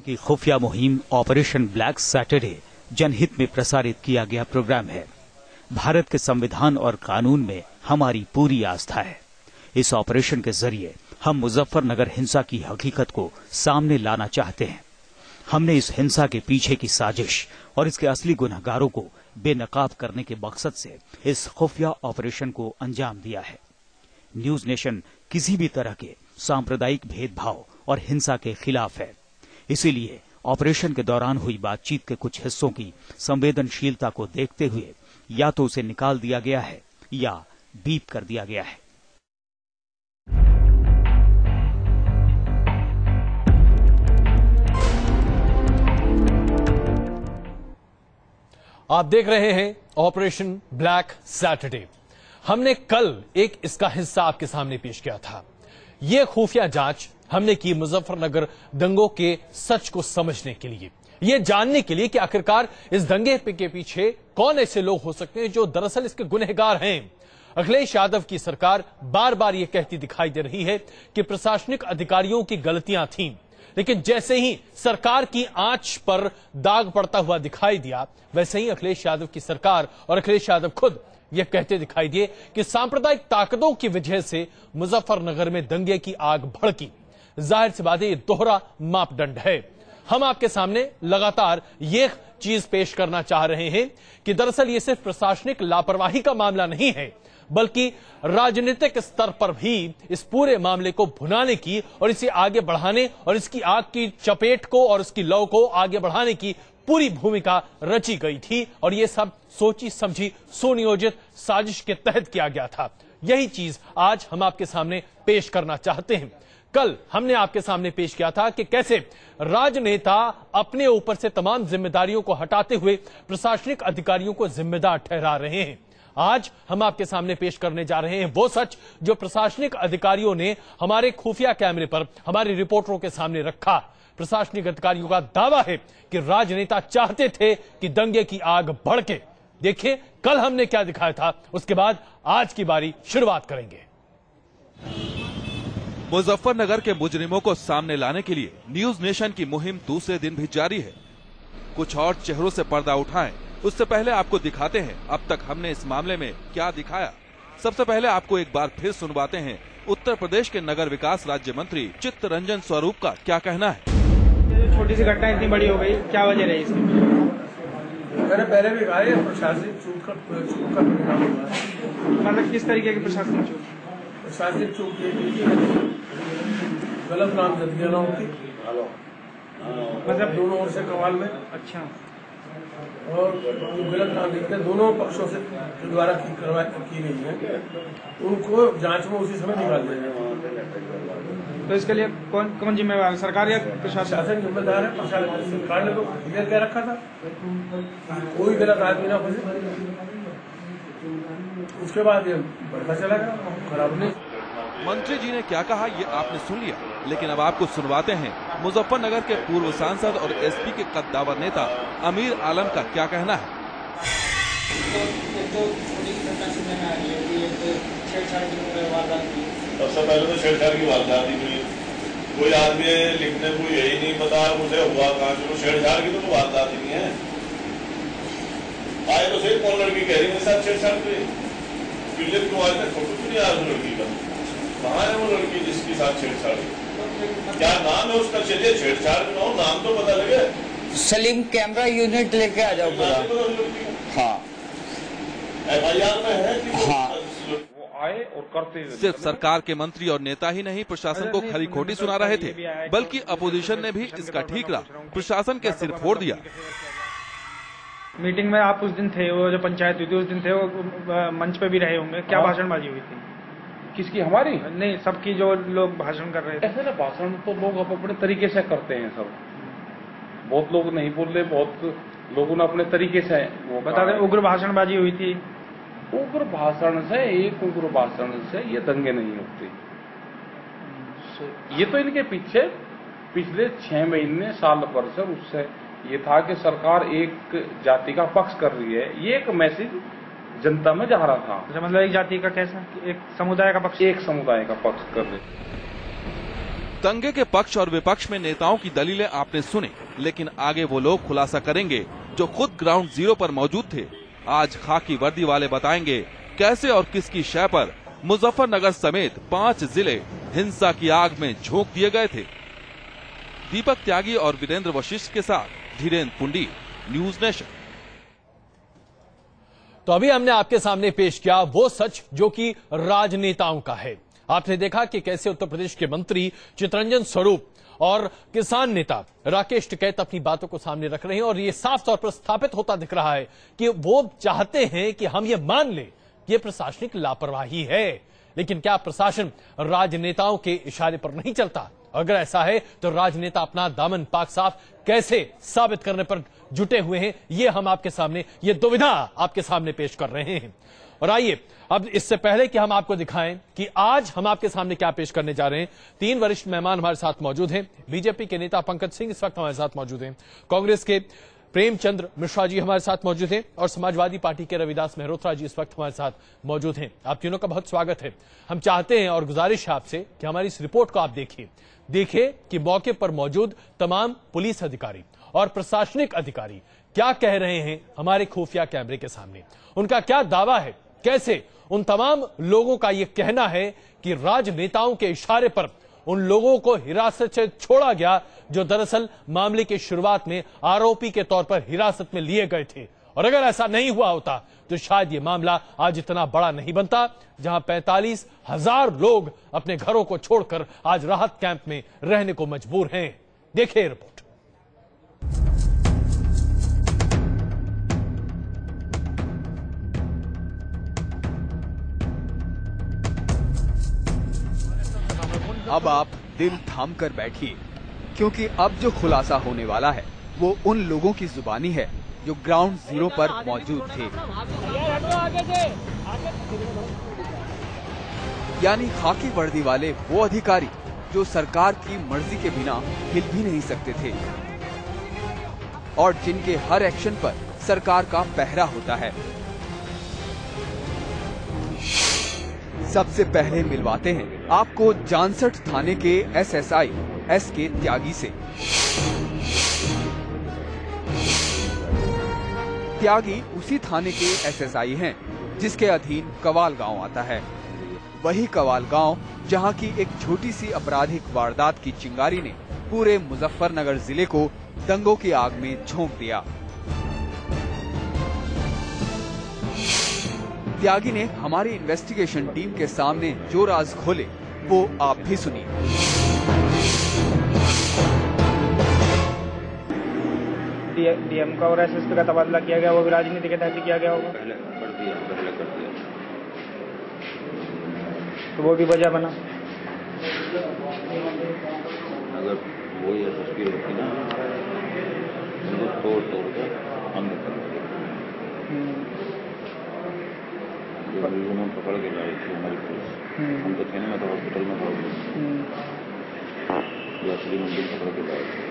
की खुफिया मुहिम ऑपरेशन ब्लैक सैटरडे जनहित में प्रसारित किया गया प्रोग्राम है। भारत के संविधान और कानून में हमारी पूरी आस्था है। इस ऑपरेशन के जरिए हम मुजफ्फरनगर हिंसा की हकीकत को सामने लाना चाहते हैं। हमने इस हिंसा के पीछे की साजिश और इसके असली गुनहगारों को बेनकाब करने के मकसद से इस खुफिया ऑपरेशन को अंजाम दिया है। न्यूज नेशन किसी भी तरह के सांप्रदायिक भेदभाव और हिंसा के खिलाफ है। इसीलिए ऑपरेशन के दौरान हुई बातचीत के कुछ हिस्सों की संवेदनशीलता को देखते हुए या तो उसे निकाल दिया गया है या बीप कर दिया गया है। आप देख रहे हैं ऑपरेशन ब्लैक सैटरडे। हमने कल एक इसका हिस्सा आपके सामने पेश किया था। यह खुफिया जांच हमने की मुजफ्फरनगर दंगों के सच को समझने के लिए, यह जानने के लिए कि आखिरकार इस दंगे के पीछे कौन ऐसे लोग हो सकते हैं जो दरअसल इसके गुनहगार हैं। अखिलेश यादव की सरकार बार बार यह कहती दिखाई दे रही है कि प्रशासनिक अधिकारियों की गलतियां थीं, लेकिन जैसे ही सरकार की आंच पर दाग पड़ता हुआ दिखाई दिया, वैसे ही अखिलेश यादव की सरकार और अखिलेश यादव खुद यह कहते दिखाई दिए कि सांप्रदायिक ताकतों की वजह से मुजफ्फरनगर में दंगे की आग भड़की। जाहिर सी बात है, यह दोहरा मापदंड है। हम आपके सामने लगातार यह चीज पेश करना चाह रहे हैं कि दरअसल यह सिर्फ प्रशासनिक लापरवाही का मामला नहीं है, बल्कि राजनीतिक स्तर पर भी इस पूरे मामले को भुनाने की और इसे आगे बढ़ाने और इसकी आग की चपेट को और इसकी लौ को आगे बढ़ाने की पूरी भूमिका रची गई थी। और यह सब सोची समझी सुनियोजित साजिश के तहत किया गया था। यही चीज आज हम आपके सामने पेश करना चाहते हैं। कल हमने आपके सामने पेश किया था कि कैसे राजनेता अपने ऊपर से तमाम जिम्मेदारियों को हटाते हुए प्रशासनिक अधिकारियों को जिम्मेदार ठहरा रहे हैं। आज हम आपके सामने पेश करने जा रहे हैं वो सच जो प्रशासनिक अधिकारियों ने हमारे खुफिया कैमरे पर हमारे रिपोर्टरों के सामने रखा। प्रशासनिक अधिकारियों का दावा है कि राजनेता चाहते थे कि दंगे की आग भड़के। देखिए कल हमने क्या दिखाया था, उसके बाद आज की बारी शुरुआत करेंगे। मुजफ्फरनगर के मुजरिमों को सामने लाने के लिए न्यूज नेशन की मुहिम दूसरे दिन भी जारी है। कुछ और चेहरों से पर्दा उठाएं, उससे पहले आपको दिखाते हैं अब तक हमने इस मामले में क्या दिखाया। सबसे पहले आपको एक बार फिर सुनवाते हैं उत्तर प्रदेश के नगर विकास राज्य मंत्री चित्तरंजन स्वरूप का क्या कहना है। छोटी सी घटना इतनी बड़ी हो गई, क्या वजह रही इसकी? मैंने पहले भी कहा है प्रशासनिक चूक का परिणाम हुआ है। मतलब किस तरीके की प्रशासनिक चूक? प्रशासनिक चूक ये गलत नामजदगियां होती, मतलब दोनों ओर से कवाल में। अच्छा। और जो गलत नामजदगियां दोनों पक्षों से द्वारा की गई है, उनको जांच में उसी समय निकाल दिया जाए। तो इसके लिए कौन जिम्मेवार है, सरकार या प्रशासन जिम्मेदार है। सरकार ने तो क्लियर कह रखा था कोई गलत आदमी ना फंसे। उसके बाद ये बढ़ता चला गया, खराब नहीं। मंत्री जी ने क्या कहा ये आपने सुन लिया, लेकिन अब आपको सुनवाते हैं मुजफ्फरनगर के पूर्व सांसद और एसपी के कद्दावर नेता अमीर आलम का क्या कहना है। सबसे पहले तो छेड़छाड़ की वारदात ही हुई। कोई आदमी लिखने को यही नहीं पता मुझे हुआ कहाँ से, छेड़छाड़ की तो वारदात ही नहीं है। आए तो सही कौन लड़की कह रही मेरे साथ छेड़छाड़ हुई, पिछले क्यों आज तक फोटो नहीं आया लड़की का, कहाँ है वो लड़की जिसके साथ छेड़छाड़, क्या नाम है उसका? चलिए छेड़छाड़ ना हो, नाम तो पता लगे। सलीम कैमरा यूनिट लेके आ जाओ पूरा। हाँ FIR में है कि हाँ। आए और करते सिर्फ सरकार के मंत्री और नेता ही नहीं प्रशासन को खरी खोटी सुना रहे थे, बल्कि अपोजिशन ने भी इसका ठीकरा प्रशासन के सिर फोड़ दिया। मीटिंग में आप उस दिन थे, वो जो पंचायत हुई थी उस दिन थे, वो मंच पे भी रहे होंगे। क्या भाषणबाजी हुई थी? किसकी? हमारी नहीं, सबकी जो लोग भाषण कर रहे थे। ऐसे ना भाषण तो लोग अपने तरीके से करते हैं सब। बहुत लोग नहीं बोल रहे, बहुत लोगों ने अपने तरीके से वो बता दें। उग्र भाषणबाजी हुई थी। उग्र भाषण से, एक उग्र भाषण से ये दंगे नहीं होते। ये तो इनके पीछे पिछले 6 महीने साल भर से उससे ये था कि सरकार एक जाति का पक्ष कर रही है, ये एक मैसेज जनता में जा रहा था। मतलब एक जाति का कैसा? एक समुदाय का पक्ष? एक समुदाय का पक्ष कर रही। दंगे के पक्ष और विपक्ष में नेताओं की दलीलें आपने सुनी, लेकिन आगे वो लोग खुलासा करेंगे जो खुद ग्राउंड जीरो पर मौजूद थे। आज खाकी वर्दी वाले बताएंगे कैसे और किसकी शय पर मुजफ्फरनगर समेत 5 जिले हिंसा की आग में झोंक दिए गए थे। दीपक त्यागी और वीरेंद्र वशिष्ठ के साथ धीरेन्द्र पुंडी, न्यूज नेशन। तो अभी हमने आपके सामने पेश किया वो सच जो कि राजनेताओं का है। आपने देखा कि कैसे उत्तर प्रदेश के मंत्री चितरंजन स्वरूप और किसान नेता राकेश टिकैत अपनी बातों को सामने रख रहे हैं और ये साफ तौर पर स्थापित होता दिख रहा है कि वो चाहते हैं कि हम ये मान लें कि ये प्रशासनिक लापरवाही है, लेकिन क्या प्रशासन राजनेताओं के इशारे पर नहीं चलता? अगर ऐसा है तो राजनेता अपना दामन पाक साफ कैसे साबित करने पर जुटे हुए हैं, ये हम आपके सामने, ये दुविधा आपके सामने पेश कर रहे हैं। और आइए अब इससे पहले कि हम आपको दिखाएं कि आज हम आपके सामने क्या पेश करने जा रहे हैं, 3 वरिष्ठ मेहमान हमारे साथ मौजूद हैं। बीजेपी के नेता पंकज सिंह इस वक्त हमारे साथ मौजूद हैं, कांग्रेस के प्रेमचंद्र मिश्रा जी हमारे साथ मौजूद हैं और समाजवादी पार्टी के रविदास मेहरोत्रा जी इस वक्त हमारे साथ मौजूद हैं। आप तीनों का बहुत स्वागत है। हम चाहते हैं और गुजारिश है आपसे कि हमारी इस रिपोर्ट को आप देखिए कि मौके पर मौजूद तमाम पुलिस अधिकारी और प्रशासनिक अधिकारी क्या कह रहे हैं हमारे खुफिया कैमरे के सामने। उनका क्या दावा है, कैसे उन तमाम लोगों का यह कहना है कि राजनेताओं के इशारे पर उन लोगों को हिरासत से छोड़ा गया जो दरअसल मामले की शुरुआत में आरोपी के तौर पर हिरासत में लिए गए थे। और अगर ऐसा नहीं हुआ होता तो शायद ये मामला आज इतना बड़ा नहीं बनता, जहां 45,000 लोग अपने घरों को छोड़कर आज राहत कैंप में रहने को मजबूर हैं। देखिए रिपोर्ट। अब आप दिल थाम कर बैठिए, क्योंकि अब जो खुलासा होने वाला है वो उन लोगों की जुबानी है जो ग्राउंड जीरो पर मौजूद थे, यानी खाकी वर्दी वाले वो अधिकारी जो सरकार की मर्जी के बिना हिल भी नहीं सकते थे और जिनके हर एक्शन पर सरकार का पहरा होता है। सबसे पहले मिलवाते हैं आपको जानसठ थाने के SSI SK त्यागी से। त्यागी उसी थाने के SSI हैं जिसके अधीन कवाल गांव आता है। वही कवाल गांव जहां की एक छोटी सी आपराधिक वारदात की चिंगारी ने पूरे मुजफ्फरनगर जिले को दंगों की आग में झोंक दिया। त्यागी ने हमारी इन्वेस्टिगेशन टीम के सामने जो राज खोले वो आप भी सुनिए। डीएम का और एसएसपी का तबादला किया गया, वो भी राजनीति के तहत किया गया होगा। पहले कर दिया। तो वो भी वजह बना। अगर वो एसएसपी होती ना, उनको तोड़ कर हम पकड़ के लाई थी हमारी पुलिस। हम तो थे ना, मैं तो हॉस्पिटल में था, मंदिर पकड़ के लाए थे।